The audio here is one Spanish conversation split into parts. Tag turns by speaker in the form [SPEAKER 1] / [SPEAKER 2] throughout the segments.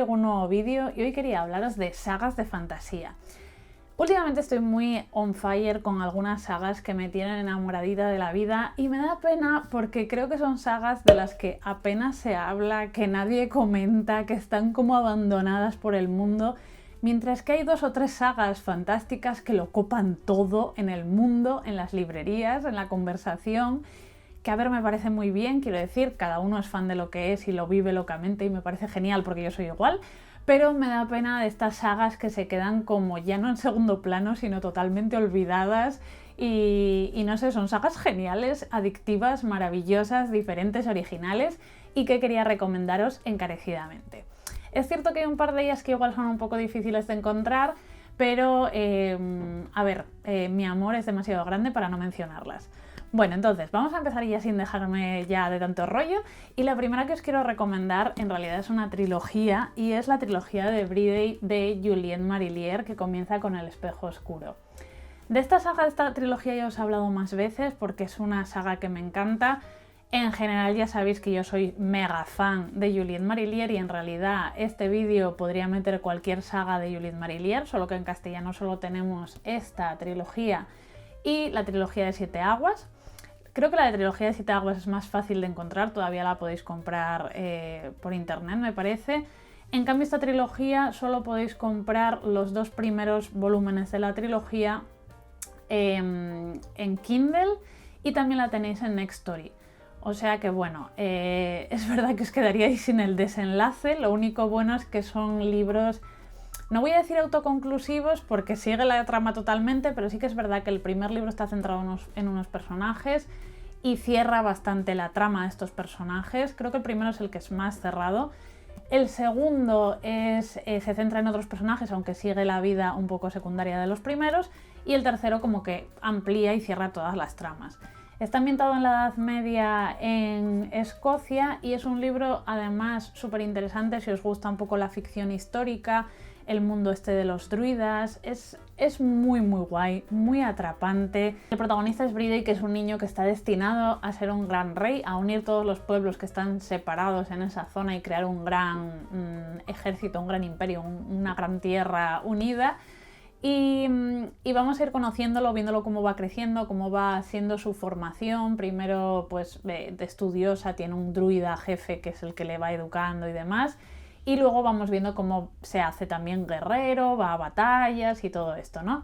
[SPEAKER 1] traigo un nuevo vídeo y hoy quería hablaros de sagas de fantasía. Últimamente estoy muy on fire con algunas sagas que me tienen enamoradita de la vida y me da pena porque creo que son sagas de las que apenas se habla, que nadie comenta, que están como abandonadas por el mundo, mientras que hay 2 o 3 sagas fantásticas que lo copan todo en el mundo, en las librerías, en la conversación. Que a ver, me parece muy bien, quiero decir, cada uno es fan de lo que es y lo vive locamente y me parece genial porque yo soy igual, pero me da pena de estas sagas que se quedan como ya no en segundo plano, sino totalmente olvidadas y no sé, son sagas geniales, adictivas, maravillosas, diferentes, originales y que quería recomendaros encarecidamente. Es cierto que hay un par de ellas que igual son un poco difíciles de encontrar, pero mi amor es demasiado grande para no mencionarlas. Bueno, entonces vamos a empezar ya sin dejarme ya de tanto rollo y la primera que os quiero recomendar en realidad es una trilogía y es la trilogía de Breday de Julien Marillier que comienza con El espejo oscuro. De esta trilogía ya os he hablado más veces porque es una saga que me encanta. En general ya sabéis que yo soy mega fan de Julien Marillier y en realidad este vídeo podría meter cualquier saga de Julien Marillier, solo que en castellano solo tenemos esta trilogía y la trilogía de 7 aguas. Creo que la de trilogía de 7 aguas es más fácil de encontrar, todavía la podéis comprar por internet me parece. En cambio esta trilogía solo podéis comprar los 2 primeros volúmenes de la trilogía en Kindle y también la tenéis en Nextory. O sea que bueno, es verdad que os quedaríais sin el desenlace, lo único bueno es que son libros, no voy a decir autoconclusivos porque sigue la trama totalmente, pero sí que es verdad que el primer libro está centrado en unos personajes y cierra bastante la trama de estos personajes. Creo que el primero es el que es más cerrado. El segundo se centra en otros personajes, aunque sigue la vida un poco secundaria de los primeros. Y el tercero como que amplía y cierra todas las tramas. Está ambientado en la Edad Media en Escocia y es un libro además súper interesante si os gusta un poco la ficción histórica, el mundo este de los druidas, es muy guay, muy atrapante. El protagonista es Breday, que es un niño que está destinado a ser un gran rey, a unir todos los pueblos que están separados en esa zona y crear un gran ejército, un gran imperio, una gran tierra unida. Y vamos a ir conociéndolo, viéndolo cómo va creciendo, cómo va haciendo su formación. Primero pues de estudiosa, tiene un druida jefe que es el que le va educando y demás. Y luego vamos viendo cómo se hace también guerrero, va a batallas y todo esto, ¿no?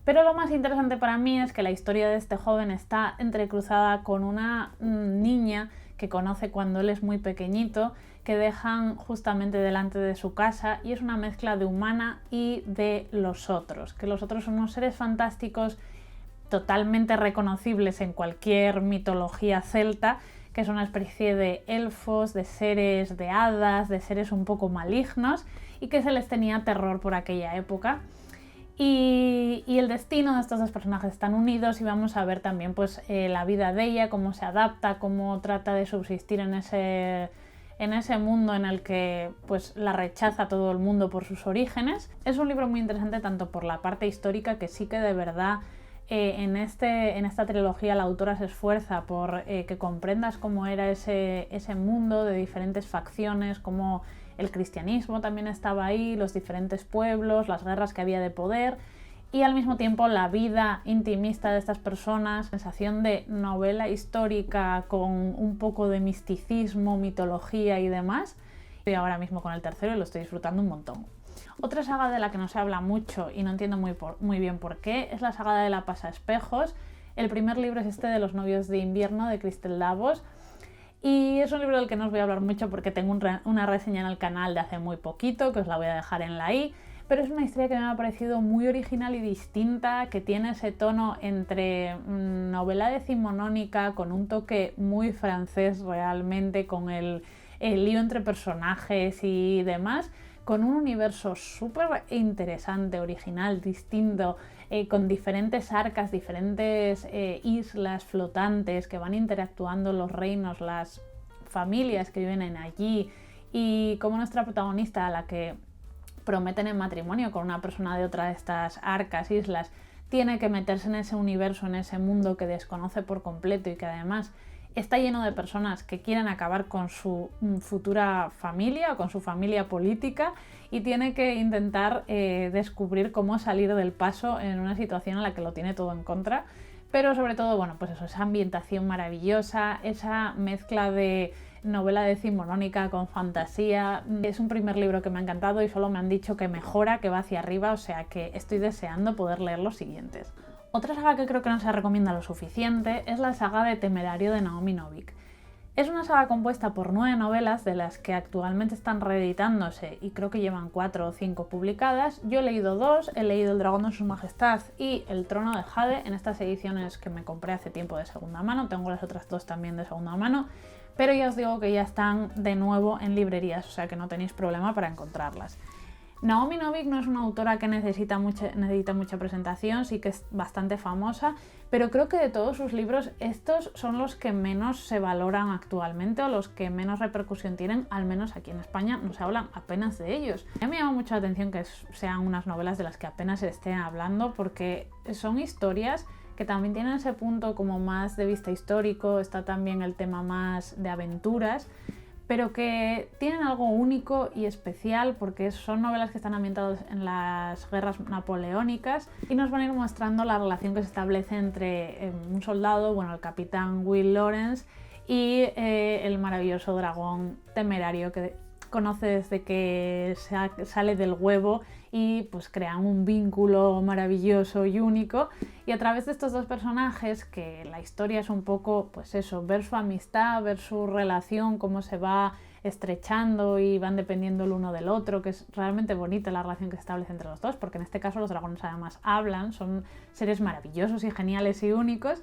[SPEAKER 1] Pero lo más interesante para mí es que la historia de este joven está entrecruzada con una niña que conoce cuando él es muy pequeñito, que dejan justamente delante de su casa y es una mezcla de humana y de los otros, que los otros son unos seres fantásticos totalmente reconocibles en cualquier mitología celta, que es una especie de elfos, de seres de hadas, de seres un poco malignos y que se les tenía terror por aquella época. Y el destino de estos 2 personajes están unidos y vamos a ver también pues, la vida de ella, cómo se adapta, cómo trata de subsistir en ese mundo en el que pues, la rechaza todo el mundo por sus orígenes. Es un libro muy interesante tanto por la parte histórica, que sí que de verdad en esta trilogía la autora se esfuerza por que comprendas cómo era ese mundo de diferentes facciones, cómo el cristianismo también estaba ahí, los diferentes pueblos, las guerras que había de poder y al mismo tiempo la vida intimista de estas personas, sensación de novela histórica con un poco de misticismo, mitología y demás. Estoy ahora mismo con el tercero y lo estoy disfrutando un montón. Otra saga de la que no se habla mucho y no entiendo muy bien por qué es la saga de la Pasaespejos. El primer libro es este de Los novios de invierno de Christel Davos y es un libro del que no os voy a hablar mucho porque tengo una reseña en el canal de hace muy poquito que os la voy a dejar en la i, pero es una historia que me ha parecido muy original y distinta, que tiene ese tono entre novela decimonónica con un toque muy francés realmente, con el lío entre personajes y demás, con un universo súper interesante, original, distinto, con diferentes arcas, diferentes islas flotantes que van interactuando los reinos, las familias que viven allí y como nuestra protagonista, a la que prometen en matrimonio con una persona de otra de estas arcas, islas, tiene que meterse en ese universo, en ese mundo que desconoce por completo y que además Está lleno de personas que quieren acabar con su futura familia o con su familia política y tiene que intentar descubrir cómo salir del paso en una situación en la que lo tiene todo en contra. Pero sobre todo, bueno, pues eso, esa ambientación maravillosa, esa mezcla de novela decimonónica con fantasía. Es un primer libro que me ha encantado y solo me han dicho que mejora, que va hacia arriba, o sea que estoy deseando poder leer los siguientes. Otra saga que creo que no se recomienda lo suficiente es la saga de Temerario de Naomi Novik. Es una saga compuesta por 9 novelas, de las que actualmente están reeditándose y creo que llevan 4 o 5 publicadas. Yo he leído 2, he leído El dragón de su majestad y El trono de Jade en estas ediciones que me compré hace tiempo de segunda mano. Tengo las otras 2 también de segunda mano, pero ya os digo que ya están de nuevo en librerías, o sea que no tenéis problema para encontrarlas. Naomi Novik no es una autora que necesita mucha presentación, sí que es bastante famosa, pero creo que de todos sus libros estos son los que menos se valoran actualmente o los que menos repercusión tienen, al menos aquí en España no se hablan apenas de ellos. A mí me llama mucho la atención que sean unas novelas de las que apenas se estén hablando, porque son historias que también tienen ese punto como más de vista histórico, está también el tema más de aventuras, pero que tienen algo único y especial porque son novelas que están ambientadas en las guerras napoleónicas y nos van a ir mostrando la relación que se establece entre un soldado, bueno, el capitán Will Lawrence, y el maravilloso dragón Temerario, que conoce desde que sale del huevo, y pues crean un vínculo maravilloso y único. Y a través de estos dos personajes, que la historia es un poco, pues eso, ver su amistad, ver su relación, cómo se va estrechando y van dependiendo el uno del otro, que es realmente bonita la relación que se establece entre los dos, porque en este caso los dragones además hablan, son seres maravillosos y geniales y únicos.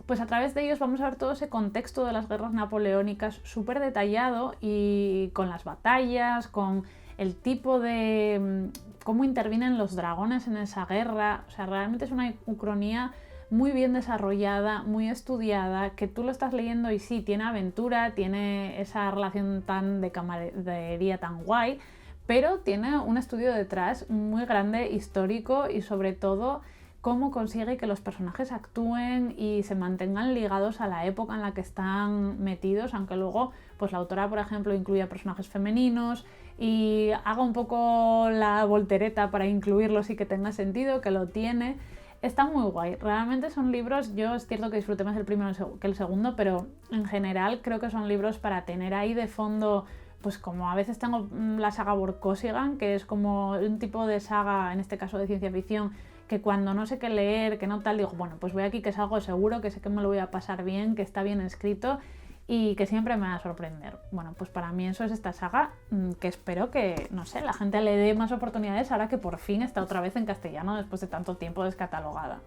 [SPEAKER 1] Pues a través de ellos vamos a ver todo ese contexto de las guerras napoleónicas súper detallado, y con las batallas, con el tipo de cómo intervienen los dragones en esa guerra. O sea, realmente es una ucronía muy bien desarrollada, muy estudiada, que tú lo estás leyendo y sí, tiene aventura, tiene esa relación tan de camaradería tan guay, pero tiene un estudio detrás muy grande, histórico, y sobre todo cómo consigue que los personajes actúen y se mantengan ligados a la época en la que están metidos, aunque luego pues la autora, por ejemplo, incluya personajes femeninos y haga un poco la voltereta para incluirlos y que tenga sentido, que lo tiene. Está muy guay. Realmente son libros, yo es cierto que disfruté más el primero que el segundo, pero en general creo que son libros para tener ahí de fondo. Pues como a veces tengo la saga Vorkosigan, que es como un tipo de saga, en este caso de ciencia ficción, que cuando no sé qué leer, que no tal, digo, bueno, pues voy aquí que es algo seguro, que sé que me lo voy a pasar bien, que está bien escrito y que siempre me va a sorprender. Bueno, pues para mí eso es esta saga, que espero que, no sé, la gente le dé más oportunidades ahora que por fin está otra vez en castellano después de tanto tiempo descatalogada.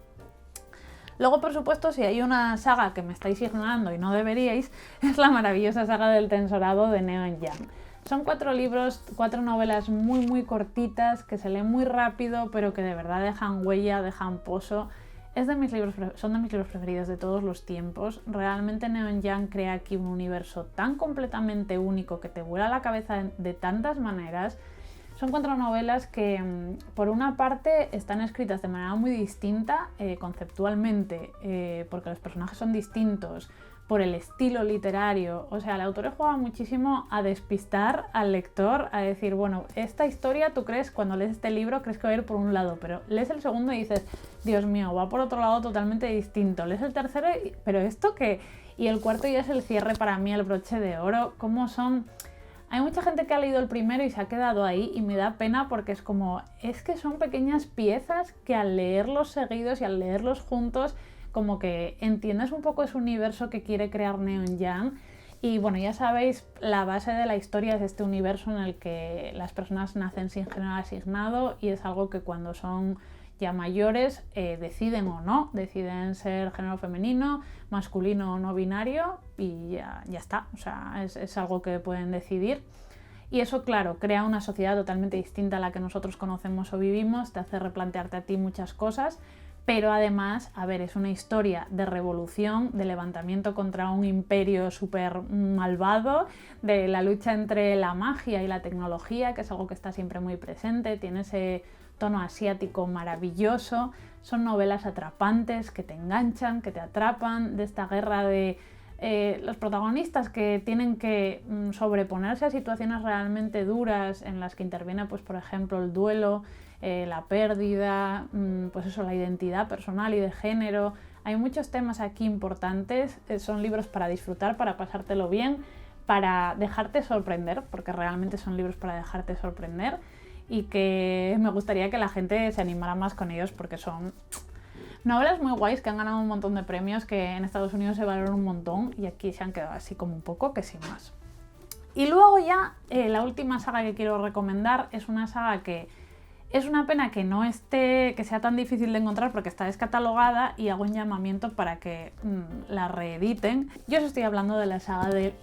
[SPEAKER 1] Luego, por supuesto, si hay una saga que me estáis ignorando y no deberíais, es la maravillosa saga del Tensorado de Neon Young. Son 4 libros, 4 novelas muy cortitas, que se leen muy rápido, pero que de verdad dejan huella, dejan pozo. Son de mis libros preferidos de todos los tiempos. Realmente Neon Young crea aquí un universo tan completamente único que te vuela la cabeza de tantas maneras. Son 4 novelas que, por una parte, están escritas de manera muy distinta, conceptualmente, porque los personajes son distintos, por el estilo literario. O sea, el autor juega muchísimo a despistar al lector, a decir, bueno, esta historia tú crees, cuando lees este libro, crees que va a ir por un lado, pero lees el segundo y dices, Dios mío, va por otro lado totalmente distinto. Lees el tercero, pero ¿esto qué? Y el cuarto ya es el cierre, para mí, el broche de oro. ¿Cómo son? Hay mucha gente que ha leído el primero y se ha quedado ahí, y me da pena porque es como, es que son pequeñas piezas que al leerlos seguidos y al leerlos juntos, como que entiendes un poco ese universo que quiere crear Neon Young. Y bueno, ya sabéis, la base de la historia es este universo en el que las personas nacen sin género asignado, y es algo que cuando son ya mayores deciden o no, deciden ser género femenino, masculino o no binario, y ya está, o sea, es algo que pueden decidir. Y eso, claro, crea una sociedad totalmente distinta a la que nosotros conocemos o vivimos, te hace replantearte a ti muchas cosas. Pero además, a ver, es una historia de revolución, de levantamiento contra un imperio súper malvado, de la lucha entre la magia y la tecnología, que es algo que está siempre muy presente, tiene ese tono asiático maravilloso. Son novelas atrapantes que te enganchan, que te atrapan, de esta guerra de los protagonistas que tienen que sobreponerse a situaciones realmente duras en las que interviene, pues por ejemplo, el duelo, la pérdida, pues eso, la identidad personal y de género. Hay muchos temas aquí importantes, son libros para disfrutar, para pasártelo bien, para dejarte sorprender, porque realmente son libros para dejarte sorprender, y que me gustaría que la gente se animara más con ellos porque son novelas muy guays que han ganado un montón de premios, que en Estados Unidos se valoran un montón y aquí se han quedado así como un poco que sin más. Y luego ya la última saga que quiero recomendar es una saga que es una pena que no esté, que sea tan difícil de encontrar porque está descatalogada, y hago un llamamiento para que la reediten. Yo os estoy hablando de la saga de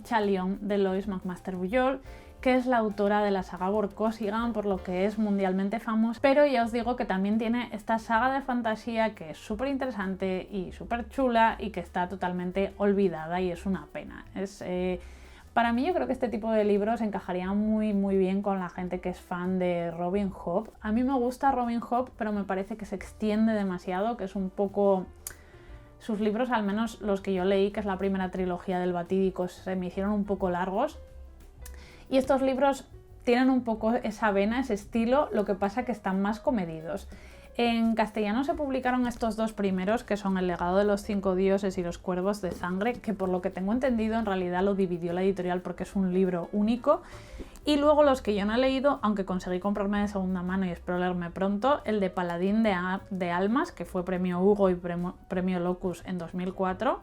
[SPEAKER 1] Chalion de Lois McMaster-Bujold, que es la autora de la saga Vorkosigan, por lo que es mundialmente famosa, pero ya os digo que también tiene esta saga de fantasía que es súper interesante y súper chula y que está totalmente olvidada, y es una pena. Para mí, yo creo que este tipo de libros encajaría muy bien con la gente que es fan de Robin Hood. A mí me gusta Robin Hood, pero me parece que se extiende demasiado, que es un poco... Sus libros, al menos los que yo leí, que es la primera trilogía del Batídico, se me hicieron un poco largos. Y estos libros tienen un poco esa vena, ese estilo, lo que pasa que están más comedidos. En castellano se publicaron estos dos primeros, que son El legado de los 5 dioses y Los cuervos de sangre, que por lo que tengo entendido en realidad lo dividió la editorial porque es un libro único. Y luego los que yo no he leído, aunque conseguí comprarme de segunda mano y espero leerme pronto, el de Paladín de Almas, que fue premio Hugo y premio Locus en 2004.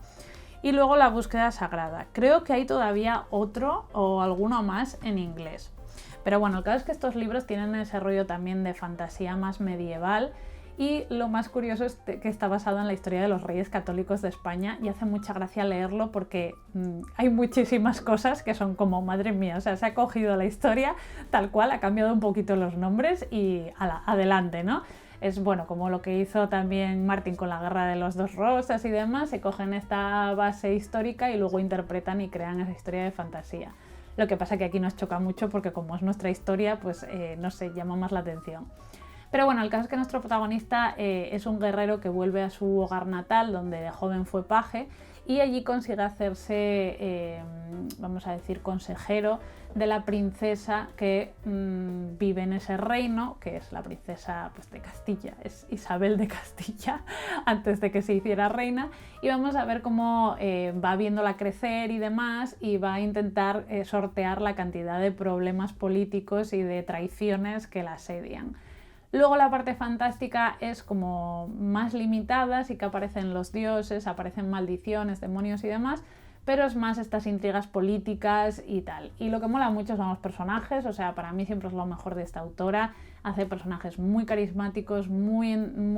[SPEAKER 1] Y luego La búsqueda sagrada. Creo que hay todavía otro o alguno más en inglés. Pero bueno, el caso es que estos libros tienen ese rollo también de fantasía más medieval, y lo más curioso es que está basado en la historia de los reyes católicos de España, y hace mucha gracia leerlo porque hay muchísimas cosas que son como, madre mía, o sea, se ha cogido la historia tal cual, ha cambiado un poquito los nombres y adelante, ¿no? Es bueno, como lo que hizo también Martin con la Guerra de los Dos Rosas y demás, se cogen esta base histórica y luego interpretan y crean esa historia de fantasía. Lo que pasa que aquí nos choca mucho porque como es nuestra historia, pues no sé, llama más la atención. Pero bueno, el caso es que nuestro protagonista es un guerrero que vuelve a su hogar natal, donde de joven fue paje, y allí consigue hacerse, vamos a decir, consejero de la princesa que vive en ese reino, que es la princesa pues, de Castilla, es Isabel de Castilla, antes de que se hiciera reina, y vamos a ver cómo va viéndola crecer y demás, y va a intentar sortear la cantidad de problemas políticos y de traiciones que la asedian. Luego la parte fantástica es como más limitada, sí que aparecen los dioses, aparecen maldiciones, demonios y demás, pero es más estas intrigas políticas y tal. Y lo que mola mucho son los personajes, o sea, para mí siempre es lo mejor de esta autora, hace personajes muy carismáticos, muy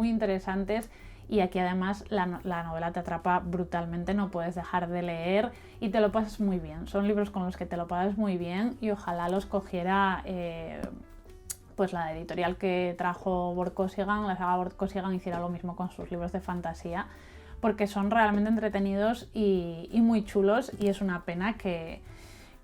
[SPEAKER 1] interesantes, y aquí además la novela te atrapa brutalmente, no puedes dejar de leer y te lo pasas muy bien. Son libros con los que te lo pasas muy bien y ojalá los cogiera... pues la editorial que trajo Vorkosigan, la saga Vorkosigan, hiciera lo mismo con sus libros de fantasía, porque son realmente entretenidos y muy chulos, y es una pena que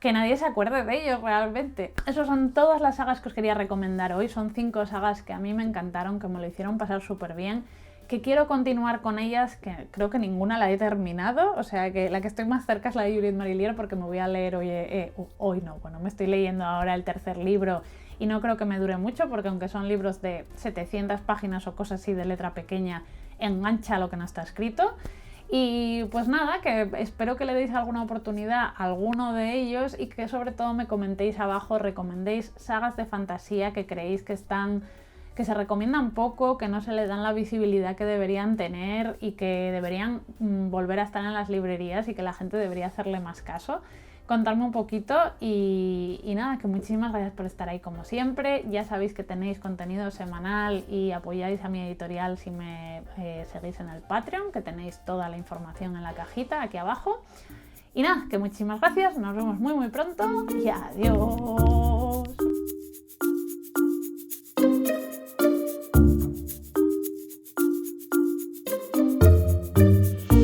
[SPEAKER 1] nadie se acuerde de ellos realmente. Esas son todas las sagas que os quería recomendar hoy. Son 5 sagas que a mí me encantaron, que me lo hicieron pasar súper bien, que quiero continuar con ellas, que creo que ninguna la he terminado, o sea que la que estoy más cerca es la de Juliette Marillier, porque me voy a leer me estoy leyendo ahora el 3er libro, y no creo que me dure mucho, porque aunque son libros de 700 páginas o cosas así de letra pequeña, engancha lo que no está escrito. Y pues nada, que espero que le deis alguna oportunidad a alguno de ellos, y que sobre todo me comentéis abajo, recomendéis sagas de fantasía que creéis que se recomiendan poco, que no se les dan la visibilidad que deberían tener y que deberían volver a estar en las librerías y que la gente debería hacerle más caso. Contadme un poquito y nada, que muchísimas gracias por estar ahí como siempre. Ya sabéis que tenéis contenido semanal y apoyáis a mi editorial si me seguís en el Patreon, que tenéis toda la información en la cajita aquí abajo. Y nada, que muchísimas gracias, nos vemos muy pronto y adiós.